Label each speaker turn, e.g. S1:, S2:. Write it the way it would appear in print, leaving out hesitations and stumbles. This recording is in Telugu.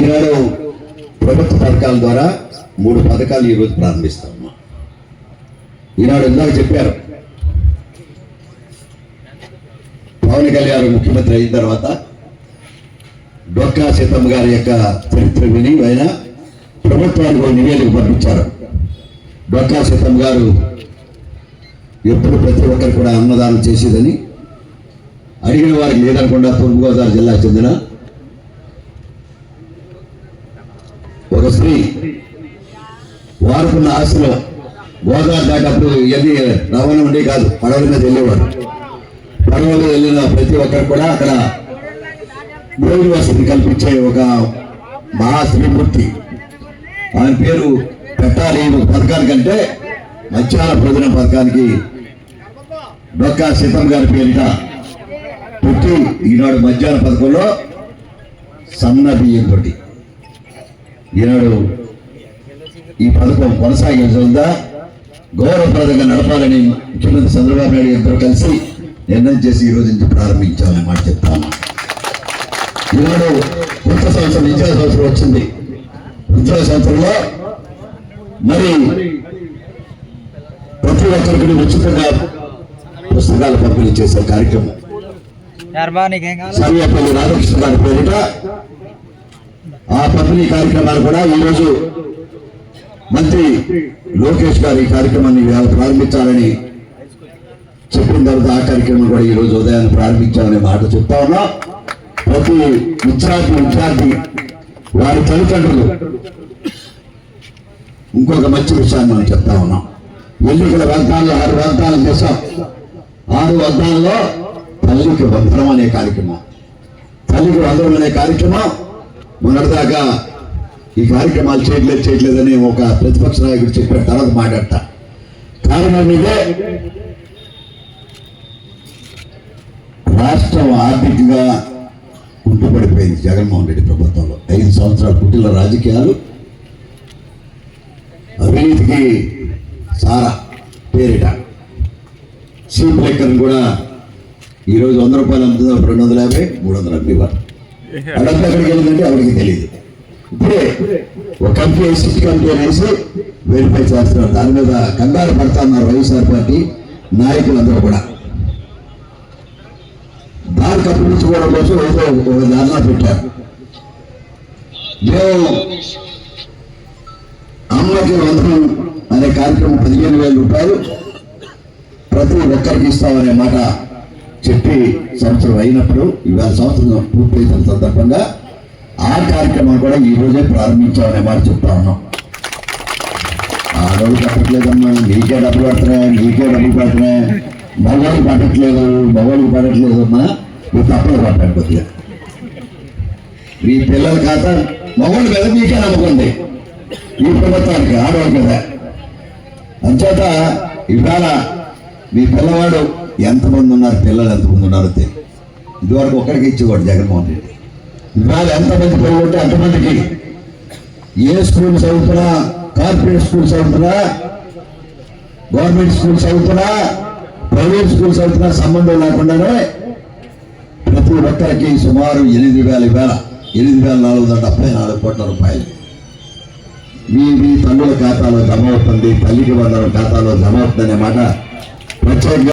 S1: ఈనాడు ప్రభుత్వ పథకాల ద్వారా 3 పథకాలు ఈరోజు ప్రారంభిస్తాం. ఈనాడు ఇందాక చెప్పారు, పవన్ కళ్యాణ్ ముఖ్యమంత్రి అయిన తర్వాత డొక్కా సీతమ్మ గారి యొక్క చరిత్ర విని ఆయన ప్రభుత్వానికి ఒక నివేదిక పంపించారు. డొక్కా సీతమ్మ గారు ఎప్పుడు ప్రతి ఒక్కరు కూడా అన్నదానం చేసేదని, అడిగిన వారికి లేదనకుండా తూర్పుగోదావరి జిల్లాకు చెందిన ఒక స్త్రీ వారుకున్న ఆశలో గోదావరి దాటప్పుడు ఇవన్నీ రవాణా ఉండే కాదు, పడవల మీద వెళ్ళేవారు. పడవల మీద వెళ్ళిన ప్రతి ఒక్కరు కూడా అక్కడ భోజన వసతి కల్పించే ఒక మహాశ్రీమూర్తి, ఆయన పేరు పెట్టాలి పథకానికంటే మధ్యాహ్న భోజన పథకానికి డొక్కా సీతమ్మ గారి పేరిట పెట్టి ఈనాడు మధ్యాహ్న పథకంలో సన్న బియ్యం తోటి ఈనాడు ఈ పథకం కొనసాగించదా గౌరవప్రదంగా నడపాలని ముఖ్యమంత్రి చంద్రబాబు నాయుడు గారితో కలిసి నిర్ణయం చేసి ఈ రోజు నుంచి ప్రారంభించాలని మాట చెప్తాను. ఈనాడు కొత్త సంవత్సరం విద్యా సంవత్సరం వచ్చింది. విద్యా సంవత్సరంలో మరి ప్రతి ఒక్కరికి ఉచితంగా పుస్తకాలు పంపిణీ చేసే కార్యక్రమం సర్వేపల్లి రాధాకృష్ణ గారి పేరిట ఆ పంపిణీ కార్యక్రమాలు కూడా ఈరోజు మంత్రి లోకేష్ గారు ఈ కార్యక్రమాన్ని ప్రారంభించాలని చెప్పిన తర్వాత ఆ కార్యక్రమం కూడా ఈ రోజు ఉదయాన్ని ప్రారంభించాలనే మాట చెప్తా ఉన్నా. ప్రతి విద్యార్థి వారి తల్లిదండ్రులు ఇంకొక మంచి విషయాన్ని మనం చెప్తా ఉన్నాం. ఎన్నికల వాగ్దానాలు 6 వాగ్దానాలు చేశాం. 6 వాగ్దానాల్లో తల్లికి వందనం అనే కార్యక్రమం, తల్లికి వందనం అనే కార్యక్రమం మొన్నటిదాకా ఈ కార్యక్రమాలు చేయట్లేదని ఒక ప్రతిపక్ష నాయకుడు చెప్పిన తర్వాత మాట్లాడతా. కారణం ఇదే, రాష్ట్రం ఆర్థికంగా కుంటుపడిపోయింది. జగన్మోహన్ రెడ్డి ప్రభుత్వంలో 5 సంవత్సరాల కుటీల రాజకీయాలు, అవినీతికి సారా పేరిట సీప్ లెక్కను కూడా ఈరోజు 100 రూపాయలు అమ్ముతుందో 250, 300 అమ్మేవారు. అడంతా ఎక్కడికి వెళ్ళిందంటే ఎవరికి తెలియదు. ఇప్పుడే ఒక కంపెనీ సిటీ కంపెనీ వేసి వెరిఫై చేస్తున్నారు. దాని మీద కంగారు పడతా ఉన్నారు వైఎస్ఆర్ పార్టీ నాయకులందరూ కూడా. దాన్ని కప్పించుకోవడం కోసం ఏదో ఒక ధర్నా పెట్టారు. మేము అమ్మకి వందనం అనే కార్యక్రమం 15,000 రూపాయలు ప్రతి ఒక్కరికి ఇస్తామనే మాట చెప్పి సంవత్సరం అయినప్పుడు ఇవాళ సంవత్సరం పూర్తయిన సందర్భంగా ఆ కార్యక్రమం కూడా ఈ రోజే ప్రారంభించామనే మాట చెప్తా ఉన్నాం. ఆ రోజు పట్టట్లేదమ్మా, నీకే డబ్బులు పడుతున్నాయి, మగవాళ్ళకి పడట్లేదు అమ్మా, నువ్వు తప్పలు పట్టాడు కొద్దిగా. మీ పిల్లల ఖాతా మగవాళ్ళ మీద మీకే నమ్మకండి, ఈ ప్రభుత్వానికి ఆడవాళ్ళు కదా. అంచేత ఇవాళ మీ పిల్లవాడు ఎంతమంది ఉన్నారు, పిల్లలు ఎంతమంది ఉన్నారో తెలియదు. ఇదివరకు ఒక్కడికి ఇచ్చేవాడు జగన్మోహన్ రెడ్డి. ఇవాళ ఎంతమంది పిల్లలు అంతమందికి ఏ స్కూల్ చదువుతున్నా, కార్పొరేట్ స్కూల్ చదువుతున్నా, గవర్నమెంట్ స్కూల్ చదువుతున్నా, ప్రైవేట్ స్కూల్ చదువుతున్నా సంబంధం లేకుండానే ప్రతి ఒక్కరికి సుమారు 8,474 కోట్ల రూపాయలు మీ తల్లుల ఖాతాలో జమ అవుతుంది, తల్లికి వందల ఖాతాలో జమ అవుతుందనే మాట ప్రత్యేకంగా